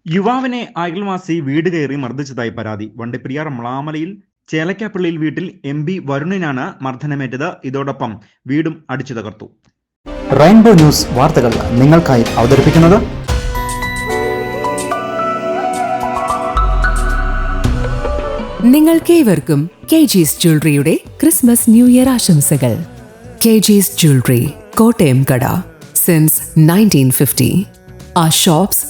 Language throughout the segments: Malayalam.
യുവാവിനെ അയൽവാസി വീട് കയറി മർദ്ദിച്ചതായി പരാതി. വണ്ടിപ്പെരിയാർ മ്ലാമലയിൽ ചേലക്കാപ്പള്ളിയിൽ വീട്ടിൽ MP വരുണിനാണ് മർദ്ദനമേറ്റത്. ഇതോടൊപ്പം വീടും അടിച്ചു തകർത്തു. റെയിൻബോ ന്യൂസ് വാർത്തകൾ നിങ്ങൾക്കായി അവതരിപ്പിക്കുന്നത് നിങ്ങൾക്കേവർക്കും KG's ജ്വല്ലറിയുടെ ക്രിസ്മസ് ന്യൂ ഇയർ ആശംസകൾ. KG's ജ്വല്ലറി, കോട്ടയം കട, since 1950. Our shops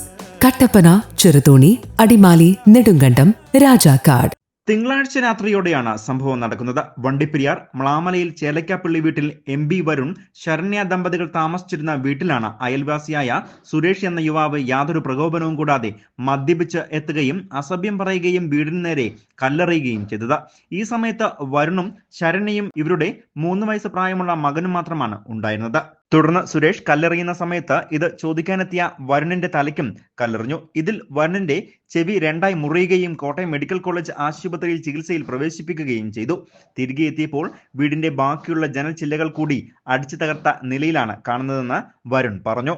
Kattappana, Cheruthoni, Adimali, Nedumkandam, Rajakkad. തിങ്കളാഴ്ച രാത്രിയോടെയാണ് സംഭവം നടക്കുന്നത്. വണ്ടിപ്പെരിയാർ മ്ലാമലയിൽ ചേലക്കാപ്പള്ളി വീട്ടിൽ MP വരുൺ, ശരണ്യ ദമ്പതികൾ താമസിച്ചിരുന്ന വീട്ടിലാണ് അയൽവാസിയായ സുരേഷ് എന്ന യുവാവ് യാതൊരു പ്രകോപനവും കൂടാതെ മദ്യപിച്ച് എത്തുകയും അസഭ്യം പറയുകയും വീടിന് നേരെ കല്ലെറിയുകയും ചെയ്തത്. ഈ സമയത്ത് വരുണും ശരണ്യയും ഇവരുടെ 3 വയസ്സ് പ്രായമുള്ള മകനും മാത്രമാണ് ഉണ്ടായിരുന്നത്. തുടർന്ന് സുരേഷ് കല്ലെറിയുന്ന സമയത്ത് ഇത് ചോദിക്കാനെത്തിയ വരുണിന്റെ തലയ്ക്കും കല്ലെറിഞ്ഞു. ഇതിൽ വരുണിന്റെ ചെവി 2 മുറിയുകയും കോട്ടയം മെഡിക്കൽ കോളേജ് ആശുപത്രിയിൽ ചികിത്സയിൽ പ്രവേശിപ്പിക്കുകയും ചെയ്തു. തിരികെ എത്തിയപ്പോൾ വീടിന്റെ ബാക്കിയുള്ള ജനൽ ചില്ലകൾ കൂടി അടിച്ചു തകർത്ത നിലയിലാണ് കാണുന്നതെന്ന് വരുൺ പറഞ്ഞു.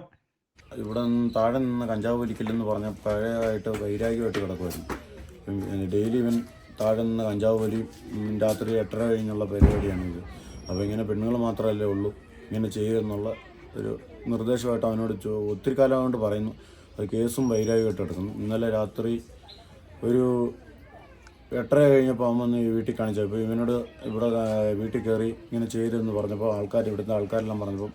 ഇവിടെ താഴെ നിന്ന് കഞ്ചാവ് വലിക്കില്ലെന്ന് പറഞ്ഞ പഴയതായിട്ട് വൈരാഗ്യമായിട്ട് കിടക്കുമായിരുന്നു. ഡെയിലി ഇവൻ താഴെ നിന്ന് കഞ്ചാവ് വലി രാത്രി 8:30 കഴിഞ്ഞുള്ള പരിപാടിയാണിത്. അപ്പോൾ ഇങ്ങനെ പെണ്ണുങ്ങൾ മാത്രമല്ലേ ഉള്ളൂ ഇങ്ങനെ ചെയ്യുമെന്നുള്ള ഒരു നിർദ്ദേശമായിട്ട് അവനോട് ഒത്തിരി കാലം കൊണ്ട് പറയുന്നു. അത് കേസും വൈരാഗ്യമായിട്ട് കിടക്കുന്നു. ഇന്നലെ രാത്രി ഒരു 8:30 കഴിഞ്ഞപ്പോൾ അവൻ വന്ന് വീട്ടിൽ കാണിച്ചത്. ഇപ്പോൾ ഇവനോട് ഇവിടെ വീട്ടിൽ കയറി ഇങ്ങനെ ചെയ്തെന്ന് പറഞ്ഞപ്പോൾ ഇവിടുത്തെ ആൾക്കാരെല്ലാം പറഞ്ഞപ്പോൾ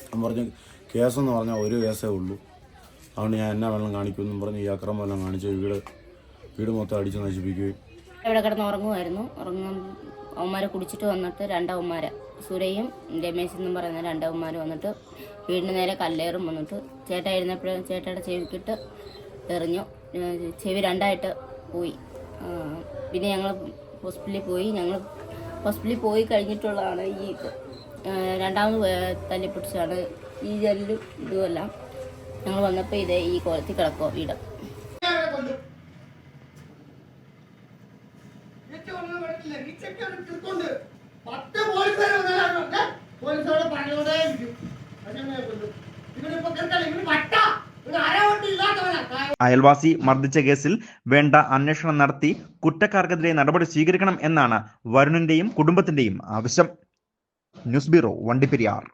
അവൻ പറഞ്ഞു കേസെന്ന് പറഞ്ഞാൽ ഒരു കേസേ ഉള്ളൂ, അതുകൊണ്ട് ഞാൻ എന്നാ വെള്ളം കാണിക്കുമെന്നും പറഞ്ഞ് ഈ അക്രമം എല്ലാം കാണിച്ച് വീട് മൊത്തം അടിച്ച് നശിപ്പിക്കുകയും. ഇവിടെ കിടന്ന് ഉറങ്ങുമായിരുന്നു. അവന്മാരെ കുടിച്ചിട്ട് വന്നിട്ട് 2 അവന്മാർ, സുരയും രമേശ് എന്നും പറയുന്ന 2 അവന്മാർ വന്നിട്ട് വീടിന് നേരെ കല്ലേറും വന്നിട്ട് ചേട്ട എഴുന്നപ്പോഴും ചേട്ടയുടെ ചെവിക്കിട്ട് എറിഞ്ഞു. ചെവി 2ആയിട്ട് പോയി. പിന്നെ ഞങ്ങൾ ഹോസ്പിറ്റലിൽ പോയി കഴിഞ്ഞിട്ടുള്ളതാണ് ഈ രണ്ടാമത് തല്ലിപ്പിടിച്ചാണ് ഈ ജനലും ഇതുമെല്ലാം. ഞങ്ങൾ വന്നപ്പോൾ ഇതേ ഈ കോലത്തിൽ കിടക്കുക വീട്. അയൽവാസി മർദ്ദിച്ച കേസിൽ വേണ്ട അന്വേഷണം നടത്തി കുറ്റക്കാർക്കെതിരെ നടപടി സ്വീകരിക്കണം എന്നാണ് വരുണിന്റെയും കുടുംബത്തിന്റെയും ആവശ്യം. News bureau, Vandiperiyar.